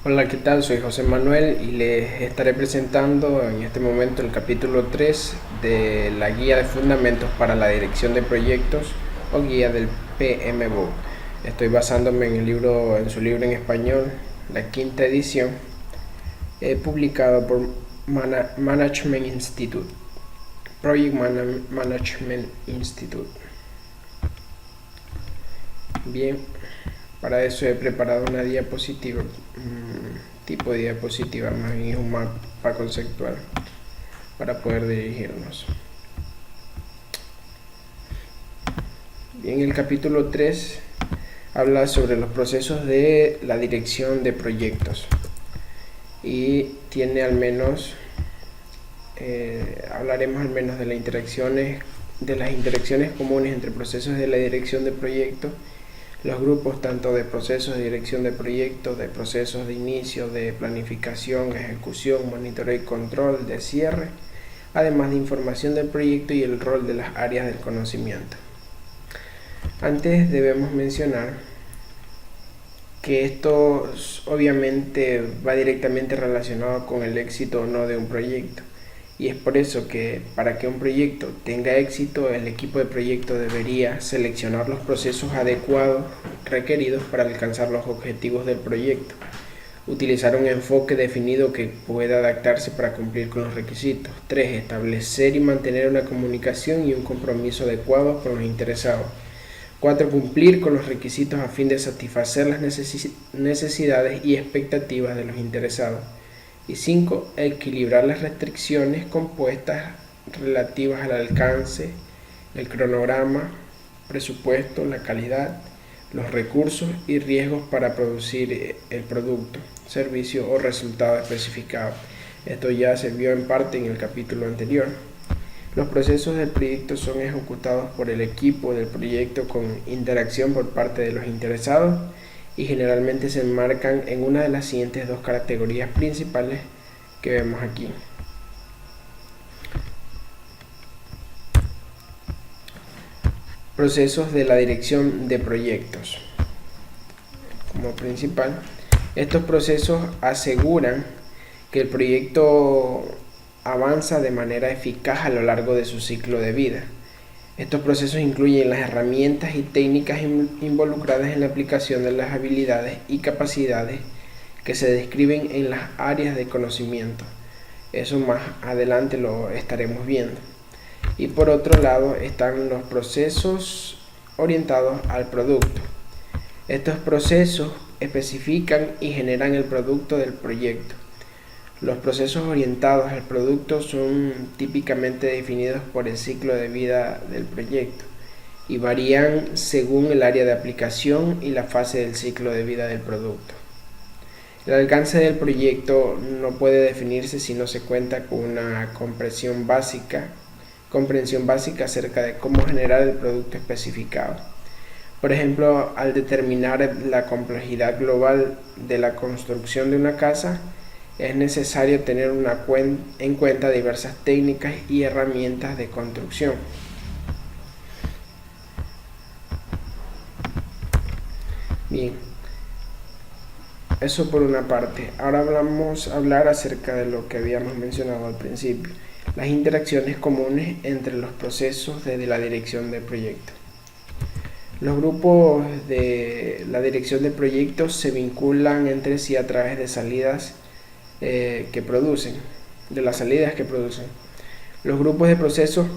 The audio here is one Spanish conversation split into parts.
Hola, ¿qué tal? Soy José Manuel y les estaré presentando en este momento el capítulo 3 de la Guía de Fundamentos para la Dirección de Proyectos o Guía del PMBOK. Estoy basándome en su libro en español, la quinta edición, publicado por Management Institute, Project Management Institute. Bien, para eso he preparado una diapositiva, tipo de diapositiva, más bien es un mapa conceptual para poder dirigirnos. Bien, el capítulo 3 habla sobre los procesos de la dirección de proyectos y tiene hablaremos al menos de las interacciones comunes entre procesos de la dirección de proyectos, los grupos tanto de procesos de dirección de proyectos, de procesos de inicio, de planificación, ejecución, monitoreo y control, de cierre, además de información del proyecto y el rol de las áreas del conocimiento. Antes debemos mencionar que esto obviamente va directamente relacionado con el éxito o no de un proyecto. Y es por eso que para que un proyecto tenga éxito, el equipo de proyecto debería seleccionar los procesos adecuados requeridos para alcanzar los objetivos del proyecto, utilizar un enfoque definido que pueda adaptarse para cumplir con los requisitos. 3. Establecer y mantener una comunicación y un compromiso adecuado con los interesados. 4. Cumplir con los requisitos a fin de satisfacer las necesidades y expectativas de los interesados. Y 5. Equilibrar las restricciones compuestas relativas al alcance, el cronograma, presupuesto, la calidad, los recursos y riesgos para producir el producto, servicio o resultado especificado. Esto ya se vio en parte en el capítulo anterior. Los procesos del proyecto son ejecutados por el equipo del proyecto con interacción por parte de los interesados y generalmente se enmarcan en una de las siguientes dos categorías principales que vemos aquí. Procesos de la dirección de proyectos. Como principal, estos procesos aseguran que el proyecto avanza de manera eficaz a lo largo de su ciclo de vida. Estos procesos incluyen las herramientas y técnicas involucradas en la aplicación de las habilidades y capacidades que se describen en las áreas de conocimiento. Eso más adelante lo estaremos viendo. Y por otro lado están los procesos orientados al producto. Estos procesos especifican y generan el producto del proyecto. Los procesos orientados al producto son típicamente definidos por el ciclo de vida del proyecto y varían según el área de aplicación y la fase del ciclo de vida del producto. El alcance del proyecto no puede definirse si no se cuenta con una comprensión básica acerca de cómo generar el producto especificado. Por ejemplo, al determinar la complejidad global de la construcción de una casa, es necesario tener en cuenta diversas técnicas y herramientas de construcción. Bien, eso por una parte. Ahora vamos a hablar acerca de lo que habíamos mencionado al principio, las interacciones comunes entre los procesos de la dirección de proyectos. Los grupos de la dirección de proyectos se vinculan entre sí a través de salidas de las salidas que producen. Los grupos de procesos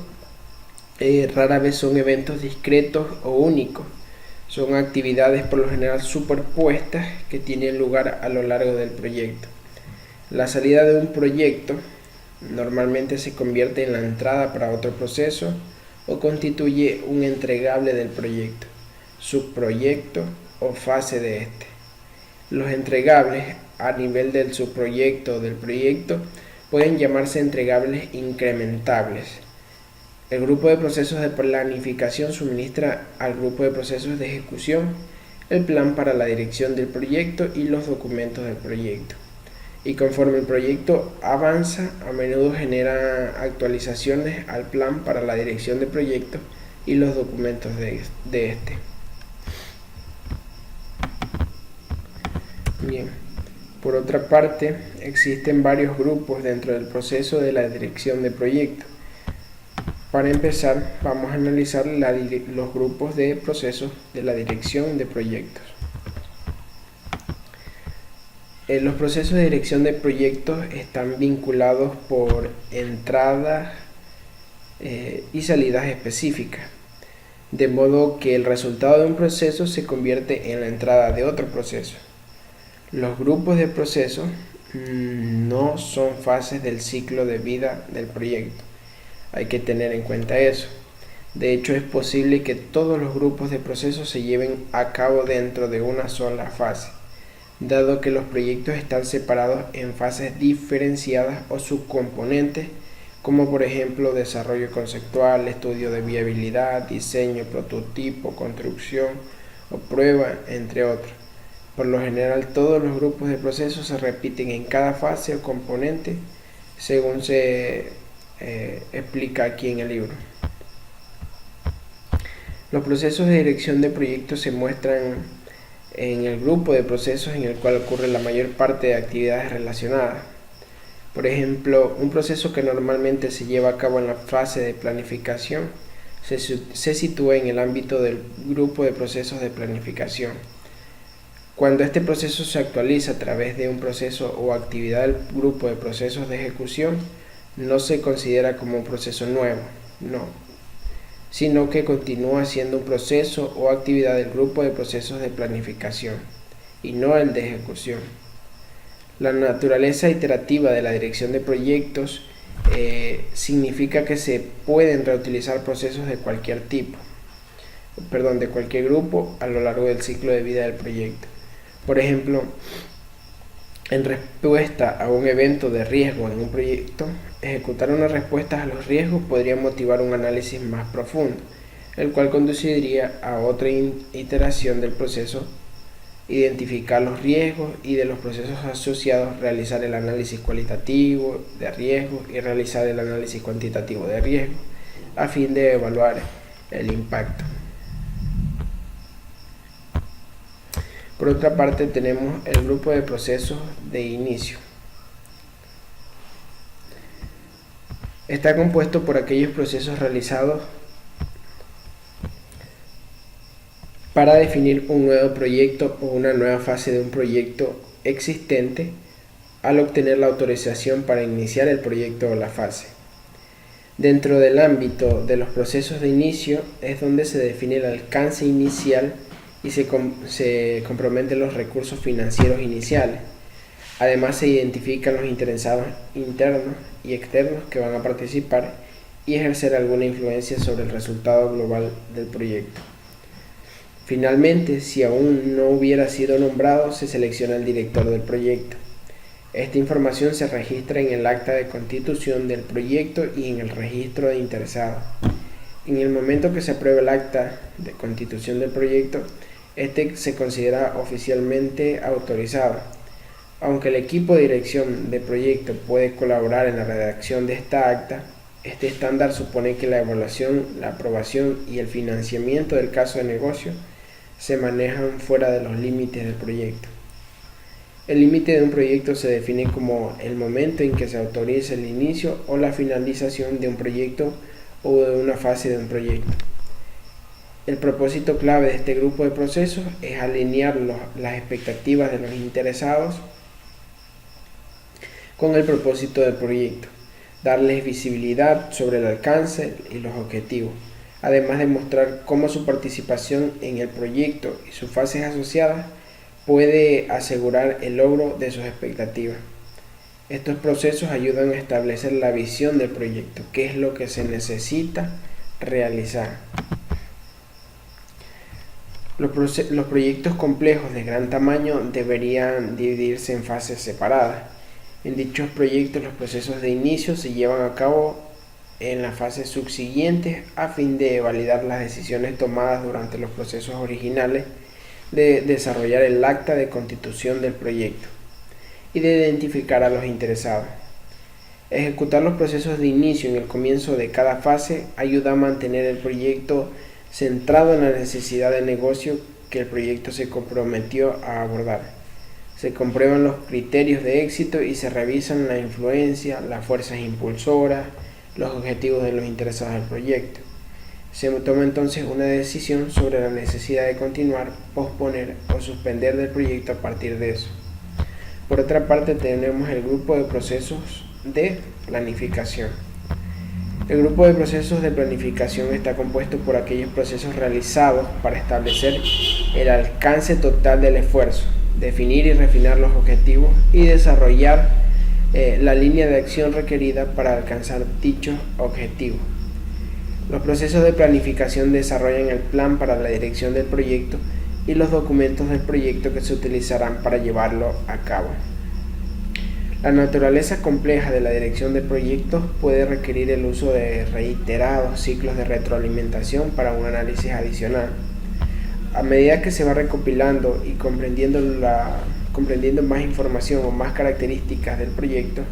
rara vez son eventos discretos o únicos. Son actividades por lo general superpuestas que tienen lugar a lo largo del proyecto. La salida de un proyecto normalmente se convierte en la entrada para otro proceso o constituye un entregable del proyecto, subproyecto o fase de este. Los entregables a nivel del subproyecto o del proyecto pueden llamarse entregables incrementables. El grupo de procesos de planificación suministra al grupo de procesos de ejecución el plan para la dirección del proyecto y los documentos del proyecto. Y conforme el proyecto avanza, a menudo genera actualizaciones al plan para la dirección del proyecto y los documentos de este. Bien, Por otra parte, existen varios grupos dentro del proceso de la dirección de proyectos. Para empezar, vamos a analizar los grupos de procesos de la dirección de proyectos. Los procesos de dirección de proyectos están vinculados por entradas y salidas específicas, de modo que el resultado de un proceso se convierte en la entrada de otro proceso. Los grupos de procesos no son fases del ciclo de vida del proyecto. Hay que tener en cuenta eso. De hecho, es posible que todos los grupos de procesos se lleven a cabo dentro de una sola fase, dado que los proyectos están separados en fases diferenciadas o subcomponentes, como por ejemplo desarrollo conceptual, estudio de viabilidad, diseño, prototipo, construcción o prueba, entre otros. Por lo general, todos los grupos de procesos se repiten en cada fase o componente, según se explica aquí en el libro. Los procesos de dirección de proyectos se muestran en el grupo de procesos en el cual ocurre la mayor parte de actividades relacionadas. Por ejemplo, un proceso que normalmente se lleva a cabo en la fase de planificación se sitúa en el ámbito del grupo de procesos de planificación. Cuando este proceso se actualiza a través de un proceso o actividad del grupo de procesos de ejecución, no se considera como un proceso nuevo, sino que continúa siendo un proceso o actividad del grupo de procesos de planificación y no el de ejecución. La naturaleza iterativa de la dirección de proyectos significa que se pueden reutilizar procesos de cualquier de cualquier grupo a lo largo del ciclo de vida del proyecto. Por ejemplo, en respuesta a un evento de riesgo en un proyecto, ejecutar unas respuestas a los riesgos podría motivar un análisis más profundo, el cual conduciría a otra iteración del proceso, identificar los riesgos y de los procesos asociados, realizar el análisis cualitativo de riesgos y realizar el análisis cuantitativo de riesgos, a fin de evaluar el impacto. Por otra parte, tenemos el grupo de procesos de inicio. Está compuesto por aquellos procesos realizados para definir un nuevo proyecto o una nueva fase de un proyecto existente al obtener la autorización para iniciar el proyecto o la fase. Dentro del ámbito de los procesos de inicio es donde se define el alcance inicial y se comprometen los recursos financieros iniciales. Además, se identifican los interesados internos y externos que van a participar y ejercer alguna influencia sobre el resultado global del proyecto. Finalmente, si aún no hubiera sido nombrado, se selecciona el director del proyecto. Esta información se registra en el acta de constitución del proyecto y en el registro de interesados. En el momento que se apruebe el acta de constitución del proyecto, este se considera oficialmente autorizado. Aunque el equipo de dirección de proyecto puede colaborar en la redacción de esta acta, este estándar supone que la evaluación, la aprobación y el financiamiento del caso de negocio se manejan fuera de los límites del proyecto. El límite de un proyecto se define como el momento en que se autoriza el inicio o la finalización de un proyecto o de una fase de un proyecto. El propósito clave de este grupo de procesos es alinear las expectativas de los interesados con el propósito del proyecto, darles visibilidad sobre el alcance y los objetivos, además de mostrar cómo su participación en el proyecto y sus fases asociadas puede asegurar el logro de sus expectativas. Estos procesos ayudan a establecer la visión del proyecto, qué es lo que se necesita realizar. Los proyectos complejos de gran tamaño deberían dividirse en fases separadas. En dichos proyectos, los procesos de inicio se llevan a cabo en las fases subsiguientes a fin de validar las decisiones tomadas durante los procesos originales, de desarrollar el acta de constitución del proyecto y de identificar a los interesados. Ejecutar los procesos de inicio en el comienzo de cada fase ayuda a mantener el proyecto centrado en la necesidad de negocio que el proyecto se comprometió a abordar. Se comprueban los criterios de éxito y se revisan la influencia, las fuerzas impulsoras, los objetivos de los interesados del proyecto. Se toma entonces una decisión sobre la necesidad de continuar, posponer o suspender del proyecto a partir de eso. Por otra parte, tenemos el grupo de procesos de planificación. El grupo de procesos de planificación está compuesto por aquellos procesos realizados para establecer el alcance total del esfuerzo, definir y refinar los objetivos y desarrollar la línea de acción requerida para alcanzar dichos objetivos. Los procesos de planificación desarrollan el plan para la dirección del proyecto y los documentos del proyecto que se utilizarán para llevarlo a cabo. La naturaleza compleja de la dirección de proyectos puede requerir el uso de reiterados ciclos de retroalimentación para un análisis adicional. A medida que se va recopilando y comprendiendo más información o más características del proyecto,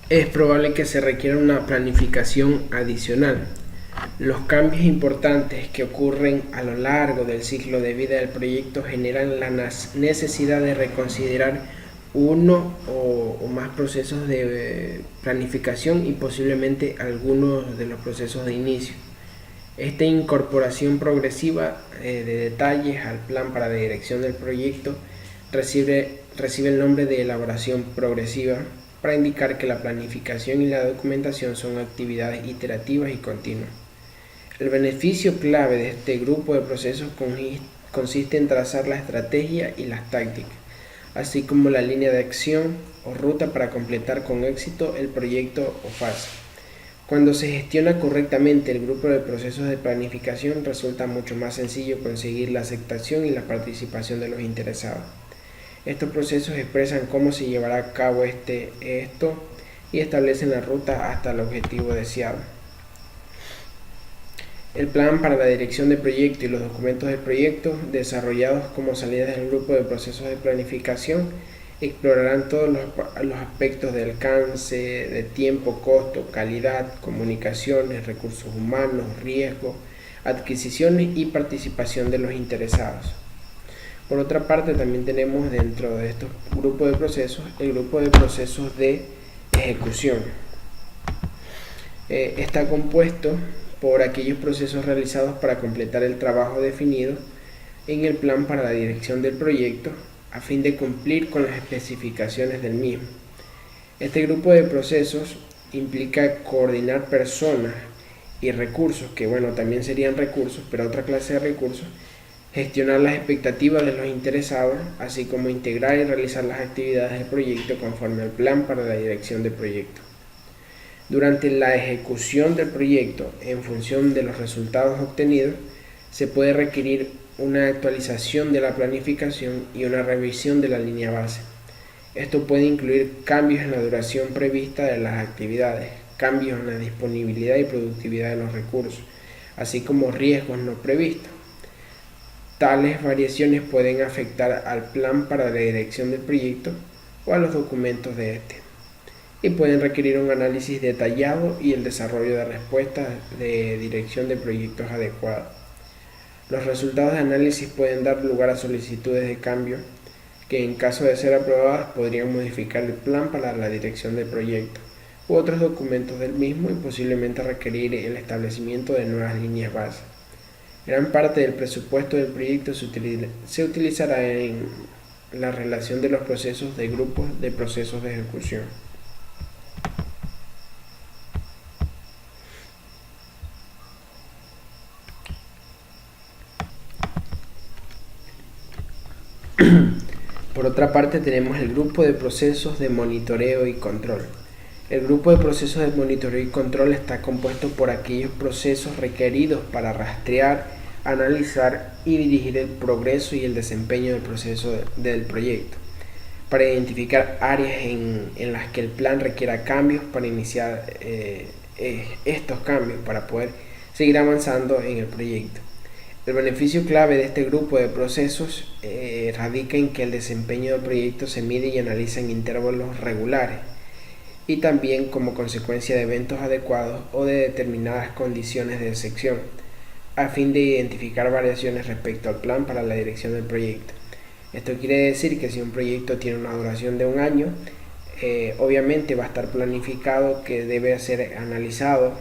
es probable que se requiera una planificación adicional. Los cambios importantes que ocurren a lo largo del ciclo de vida del proyecto generan la necesidad de reconsiderar uno o más procesos de planificación y posiblemente algunos de los procesos de inicio. Esta incorporación progresiva de detalles al plan para la dirección del proyecto recibe el nombre de elaboración progresiva para indicar que la planificación y la documentación son actividades iterativas y continuas. El beneficio clave de este grupo de procesos consiste en trazar la estrategia y las tácticas, así como la línea de acción o ruta para completar con éxito el proyecto o fase. Cuando se gestiona correctamente el grupo de procesos de planificación, resulta mucho más sencillo conseguir la aceptación y la participación de los interesados. Estos procesos expresan cómo se llevará a cabo esto y establecen la ruta hasta el objetivo deseado. El plan para la dirección de proyecto y los documentos del proyecto, desarrollados como salidas del grupo de procesos de planificación, explorarán todos los aspectos de alcance, de tiempo, costo, calidad, comunicaciones, recursos humanos, riesgo, adquisiciones y participación de los interesados. Por otra parte, también tenemos dentro de estos grupos de procesos el grupo de procesos de ejecución. Está compuesto por aquellos procesos realizados para completar el trabajo definido en el plan para la dirección del proyecto a fin de cumplir con las especificaciones del mismo. Este grupo de procesos implica coordinar personas y recursos, que también serían recursos, pero otra clase de recursos, gestionar las expectativas de los interesados, así como integrar y realizar las actividades del proyecto conforme al plan para la dirección del proyecto. Durante la ejecución del proyecto, en función de los resultados obtenidos, se puede requerir una actualización de la planificación y una revisión de la línea base. Esto puede incluir cambios en la duración prevista de las actividades, cambios en la disponibilidad y productividad de los recursos, así como riesgos no previstos. Tales variaciones pueden afectar al plan para la dirección del proyecto o a los documentos de este, y pueden requerir un análisis detallado y el desarrollo de respuestas de dirección de proyectos adecuadas. Los resultados de análisis pueden dar lugar a solicitudes de cambio que, en caso de ser aprobadas, podrían modificar el plan para la dirección del proyecto u otros documentos del mismo y posiblemente requerir el establecimiento de nuevas líneas base. Gran parte del presupuesto del proyecto se utilizará en la relación de los procesos de grupos de procesos de ejecución. Por otra parte, tenemos el grupo de procesos de monitoreo y control. El grupo de procesos de monitoreo y control está compuesto por aquellos procesos requeridos para rastrear, analizar y dirigir el progreso y el desempeño del proceso del proyecto, para identificar áreas en las que el plan requiera cambios, para iniciar estos cambios para poder seguir avanzando en el proyecto. El beneficio clave de este grupo de procesos radica en que el desempeño del proyecto se mide y analiza en intervalos regulares y también como consecuencia de eventos adecuados o de determinadas condiciones de excepción. a fin de identificar variaciones respecto al plan para la dirección del proyecto. Esto quiere decir que si un proyecto tiene una duración de un año, obviamente va a estar planificado que debe ser analizado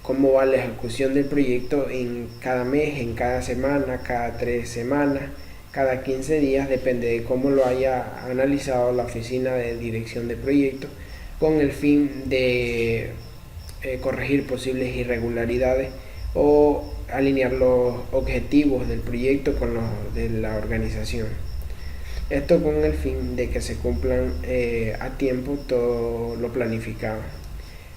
cómo va la ejecución del proyecto en cada mes, en cada semana, cada 3 semanas, cada 15 días, depende de cómo lo haya analizado la oficina de dirección de proyectos, con el fin de corregir posibles irregularidades o alinear los objetivos del proyecto con los de la organización. Esto con el fin de que se cumplan a tiempo todo lo planificado.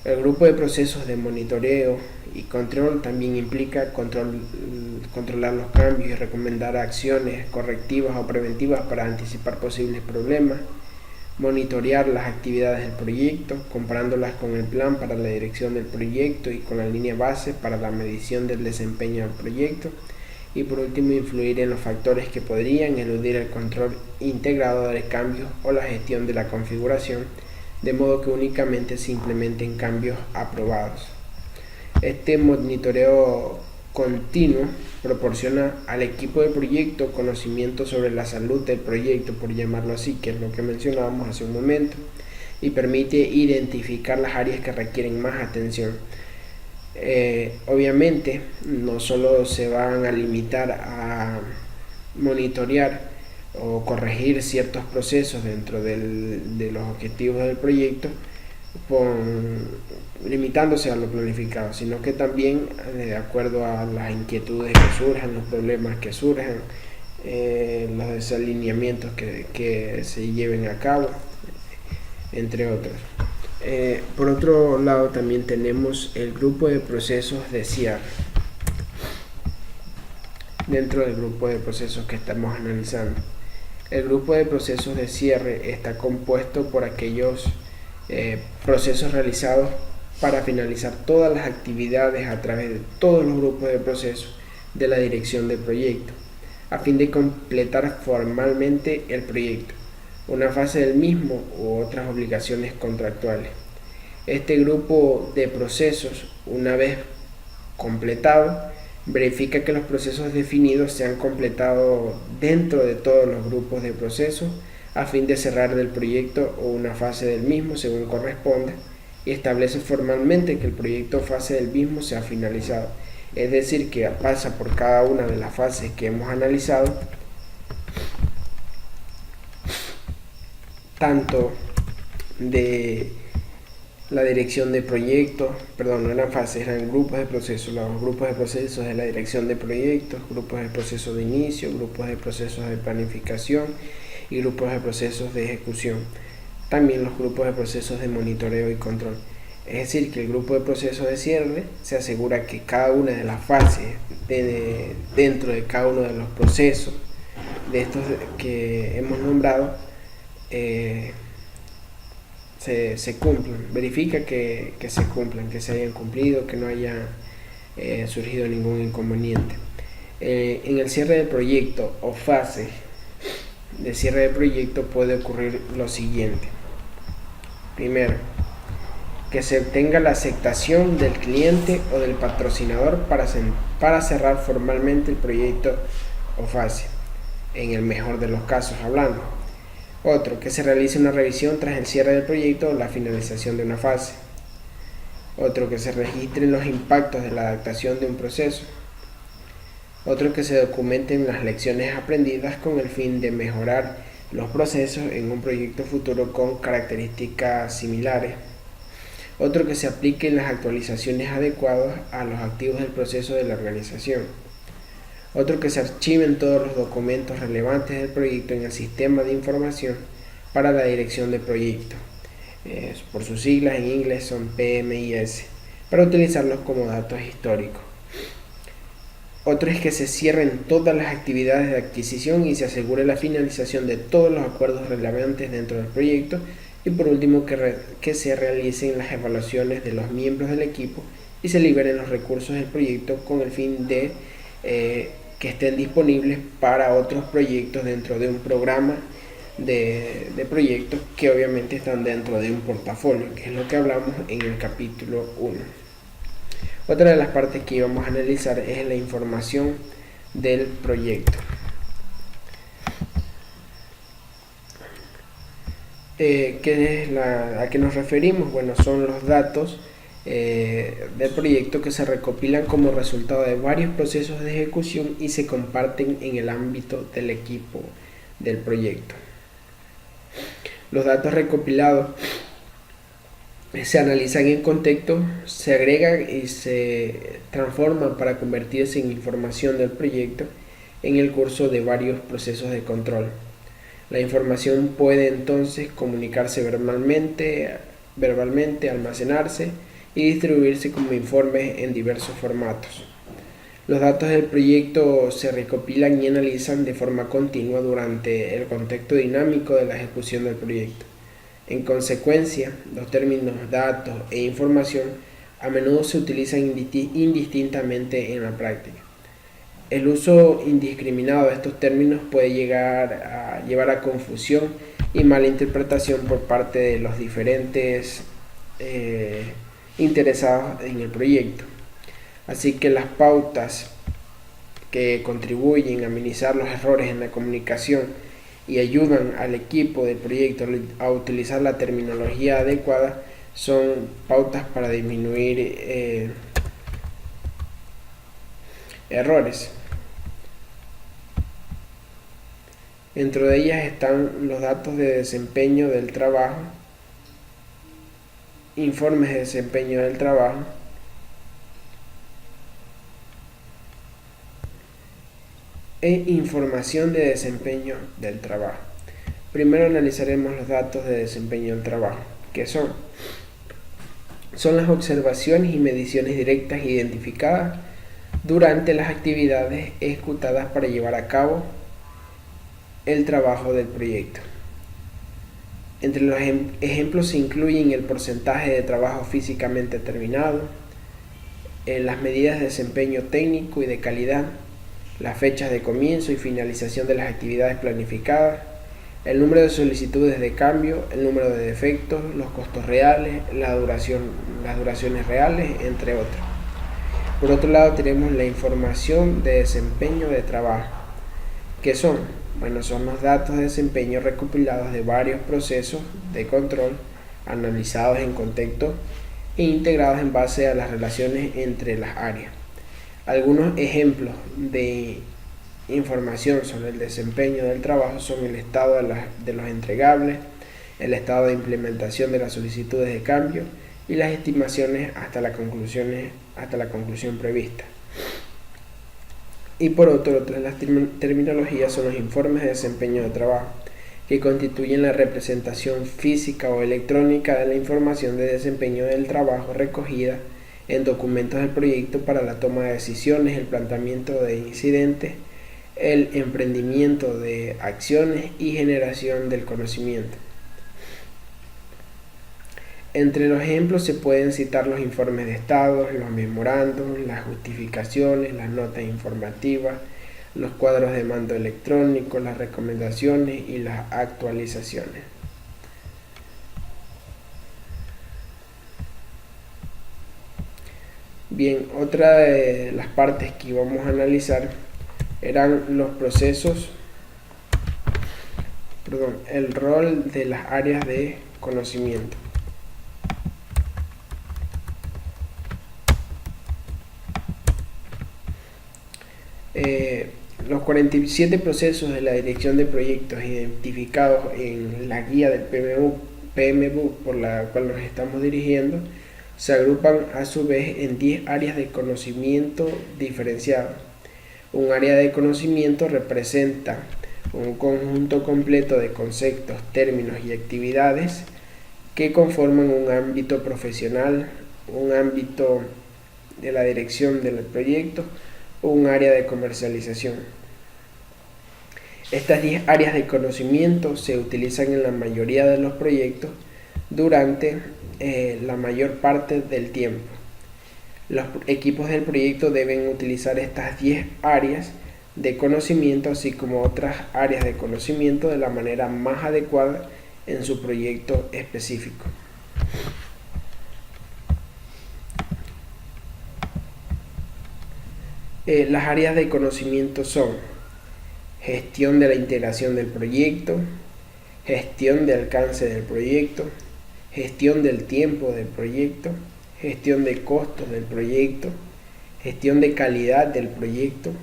El grupo de procesos de monitoreo y control también implica controlar los cambios y recomendar acciones correctivas o preventivas para anticipar posibles problemas, monitorear las actividades del proyecto, comparándolas con el plan para la dirección del proyecto y con la línea base para la medición del desempeño del proyecto, y por último influir en los factores que podrían eludir el control integrado de cambios o la gestión de la configuración, de modo que únicamente se implementen cambios aprobados. Este monitoreo continuo proporciona al equipo de proyecto conocimiento sobre la salud del proyecto, por llamarlo así, que es lo que mencionábamos hace un momento, y permite identificar las áreas que requieren más atención. Obviamente no solo se van a limitar a monitorear o corregir ciertos procesos dentro de los objetivos del proyecto, limitándose a lo planificado, sino que también de acuerdo a las inquietudes que surjan, los problemas que surjan, los desalineamientos que se lleven a cabo, entre otros. Por otro lado también tenemos el grupo de procesos de cierre. Dentro del grupo de procesos que estamos analizando, el grupo de procesos de cierre está compuesto por aquellos procesos realizados para finalizar todas las actividades a través de todos los grupos de procesos de la dirección del proyecto, a fin de completar formalmente el proyecto, una fase del mismo u otras obligaciones contractuales. Este grupo de procesos, una vez completado, verifica que los procesos definidos se han completado dentro de todos los grupos de procesos a fin de cerrar el proyecto o una fase del mismo según corresponda, y establece formalmente que el proyecto o fase del mismo se ha finalizado. Es decir, que pasa por cada una de las fases que hemos analizado, tanto de la dirección de proyectos, no eran fases, eran grupos de procesos, los grupos de procesos de la dirección de proyectos, grupos de procesos de inicio, grupos de procesos de planificación y grupos de procesos de ejecución. También los grupos de procesos de monitoreo y control. Es decir, que el grupo de procesos de cierre se asegura que cada una de las fases dentro de cada uno de los procesos de estos que hemos nombrado se cumplan, verifica que se cumplan, que se hayan cumplido, que no haya surgido ningún inconveniente. En el cierre del proyecto o fase de cierre de proyecto puede ocurrir lo siguiente. Primero, que se obtenga la aceptación del cliente o del patrocinador para cerrar formalmente el proyecto o fase, en el mejor de los casos hablando. Otro, que se realice una revisión tras el cierre del proyecto o la finalización de una fase. Otro, que se registren los impactos de la adaptación de un proceso. Otro, que se documenten las lecciones aprendidas con el fin de mejorar los procesos en un proyecto futuro con características similares. Otro, que se apliquen las actualizaciones adecuadas a los activos del proceso de la organización. Otro, que se archiven todos los documentos relevantes del proyecto en el sistema de información para la dirección de proyecto. Por sus siglas en inglés son PMIS, para utilizarlos como datos históricos. Otro es que se cierren todas las actividades de adquisición y se asegure la finalización de todos los acuerdos relevantes dentro del proyecto. Y por último, que se realicen las evaluaciones de los miembros del equipo y se liberen los recursos del proyecto con el fin de que estén disponibles para otros proyectos dentro de un programa de proyectos que obviamente están dentro de un portafolio, que es lo que hablamos en el capítulo 1. Otra de las partes que vamos a analizar es la información del proyecto. ¿A qué nos referimos? Bueno, son los datos del proyecto que se recopilan como resultado de varios procesos de ejecución y se comparten en el ámbito del equipo del proyecto. Los datos recopilados se analizan en contexto, se agregan y se transforman para convertirse en información del proyecto en el curso de varios procesos de control. La información puede entonces comunicarse verbalmente, almacenarse y distribuirse como informes en diversos formatos. Los datos del proyecto se recopilan y analizan de forma continua durante el contexto dinámico de la ejecución del proyecto. En consecuencia, los términos datos e información a menudo se utilizan indistintamente en la práctica. El uso indiscriminado de estos términos puede llevar a confusión y mala interpretación por parte de los diferentes interesados en el proyecto. Así que las pautas que contribuyen a minimizar los errores en la comunicación y ayudan al equipo del proyecto a utilizar la terminología adecuada son pautas para disminuir errores. Dentro de ellas están los datos de desempeño del trabajo, informes de desempeño del trabajo, e información de desempeño del trabajo. Primero analizaremos los datos de desempeño del trabajo, que son las observaciones y mediciones directas identificadas durante las actividades ejecutadas para llevar a cabo el trabajo del proyecto. Entre los ejemplos se incluyen el porcentaje de trabajo físicamente terminado, las medidas de desempeño técnico y de calidad, las fechas de comienzo y finalización de las actividades planificadas, el número de solicitudes de cambio, el número de defectos, los costos reales, las duraciones reales, entre otros. Por otro lado tenemos la información de desempeño de trabajo, que son los datos de desempeño recopilados de varios procesos de control, analizados en contexto e integrados en base a las relaciones entre las áreas. Algunos ejemplos de información sobre el desempeño del trabajo son el estado de los entregables, el estado de implementación de las solicitudes de cambio y las estimaciones hasta la conclusión prevista. Y por otro, otra de las terminologías son los informes de desempeño de trabajo, que constituyen la representación física o electrónica de la información de desempeño del trabajo recogida en documentos del proyecto para la toma de decisiones, el planteamiento de incidentes, el emprendimiento de acciones y generación del conocimiento. Entre los ejemplos se pueden citar los informes de estado, los memorándums, las justificaciones, las notas informativas, los cuadros de mando electrónico, las recomendaciones y las actualizaciones. Bien, otra de las partes que íbamos a analizar eran los procesos, el rol de las áreas de conocimiento. Los 47 procesos de la dirección de proyectos identificados en la guía del PMBOK por la cual nos estamos dirigiendo se agrupan a su vez en 10 áreas de conocimiento diferenciadas. Un área de conocimiento representa un conjunto completo de conceptos, términos y actividades que conforman un ámbito profesional, un ámbito de la dirección del proyecto o un área de comercialización. Estas 10 áreas de conocimiento se utilizan en la mayoría de los proyectos durante la mayor parte del tiempo. Los equipos del proyecto deben utilizar estas 10 áreas de conocimiento, así como otras áreas de conocimiento, de la manera más adecuada en su proyecto específico. Las áreas de conocimiento son gestión de la integración del proyecto, gestión de alcance del proyecto, gestión del tiempo del proyecto, gestión de costos del proyecto, gestión de calidad del proyecto,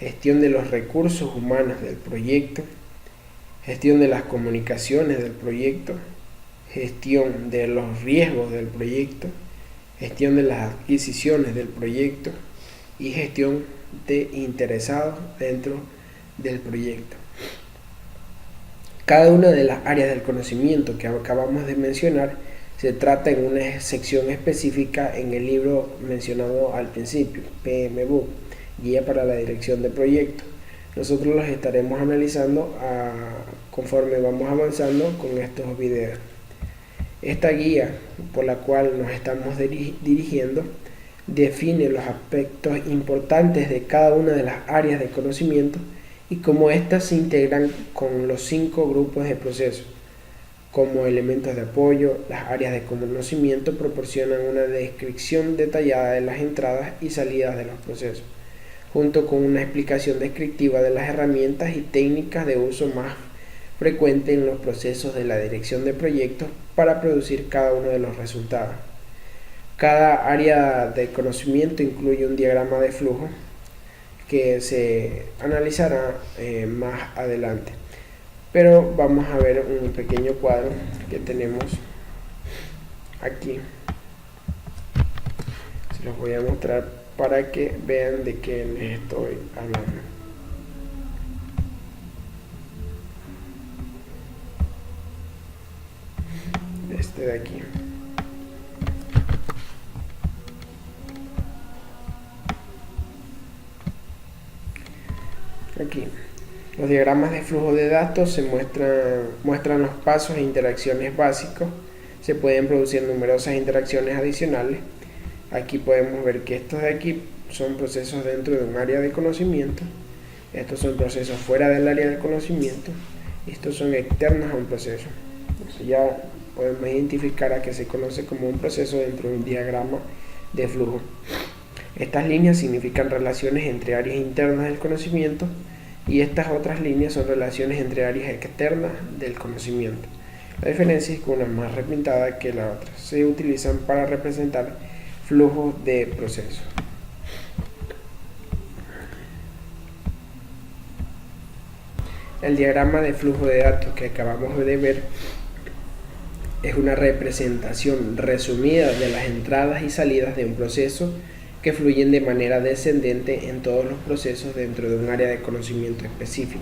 gestión de los recursos humanos del proyecto, gestión de las comunicaciones del proyecto, gestión de los riesgos del proyecto, gestión de las adquisiciones del proyecto y gestión de interesados dentro del proyecto. Cada una de las áreas del conocimiento que acabamos de mencionar se trata en una sección específica en el libro mencionado al principio, PMBOK, Guía para la Dirección de Proyectos. Nosotros los estaremos analizando conforme vamos avanzando con estos videos. Esta guía por la cual nos estamos dirigiendo define los aspectos importantes de cada una de las áreas de conocimiento y cómo éstas se integran con los 5 grupos de procesos. Como elementos de apoyo, las áreas de conocimiento proporcionan una descripción detallada de las entradas y salidas de los procesos, junto con una explicación descriptiva de las herramientas y técnicas de uso más frecuente en los procesos de la dirección de proyectos para producir cada uno de los resultados. Cada área de conocimiento incluye un diagrama de flujo que se analizará más adelante. Pero vamos a ver un pequeño cuadro que tenemos aquí. Se los voy a mostrar para que vean de qué les estoy hablando. Este de aquí. Aquí. Los diagramas de flujo de datos se muestran los pasos e interacciones básicos. Se pueden producir numerosas interacciones adicionales. Aquí podemos ver que estos de aquí son procesos dentro de un área de conocimiento. Estos son procesos fuera del área de conocimiento. Estos son externos a un proceso. Entonces ya podemos identificar a que se conoce como un proceso dentro de un diagrama de flujo. Estas líneas significan relaciones entre áreas internas del conocimiento y estas otras líneas son relaciones entre áreas externas del conocimiento. La diferencia es que una es más repintada que la otra. Se utilizan para representar flujos de procesos. El diagrama de flujo de datos que acabamos de ver es una representación resumida de las entradas y salidas de un proceso que fluyen de manera descendente en todos los procesos dentro de un área de conocimiento específica.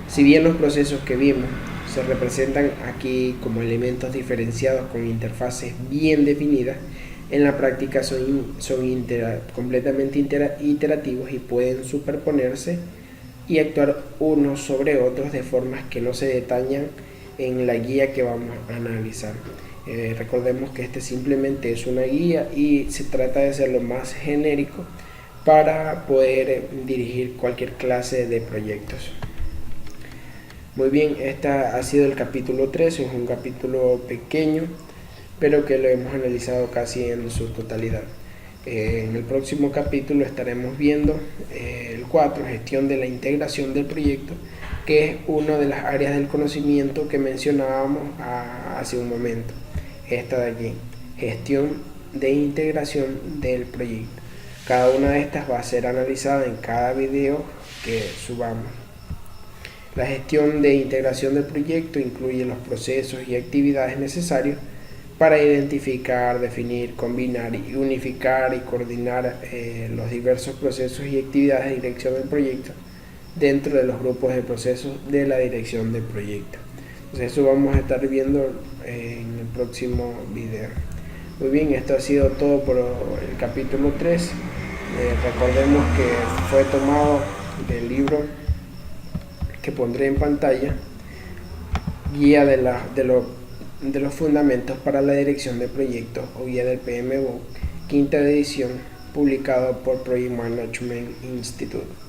Si bien los procesos que vimos se representan aquí como elementos diferenciados con interfaces bien definidas, en la práctica son completamente iterativos y pueden superponerse y actuar unos sobre otros de formas que no se detallan en la guía que vamos a analizar. Recordemos que este simplemente es una guía y se trata de ser lo más genérico para poder dirigir cualquier clase de proyectos. Muy bien, este ha sido el capítulo 3, es un capítulo pequeño, pero que lo hemos analizado casi en su totalidad. En el próximo capítulo estaremos viendo el 4, gestión de la integración del proyecto, que es una de las áreas del conocimiento que mencionábamos hace un momento. Esta de aquí, gestión de integración del proyecto. Cada una de estas va a ser analizada en cada video que subamos. La gestión de integración del proyecto incluye los procesos y actividades necesarios para identificar, definir, combinar y unificar y coordinar los diversos procesos y actividades de dirección del proyecto dentro de los grupos de procesos de la dirección del proyecto. Entonces eso vamos a estar viendo en el próximo video. Muy bien, esto ha sido todo por el capítulo 3. Recordemos que fue tomado del libro que pondré en pantalla, Guía de los Fundamentos para la Dirección de Proyectos o Guía del PMBOK, quinta edición, publicado por Project Management Institute.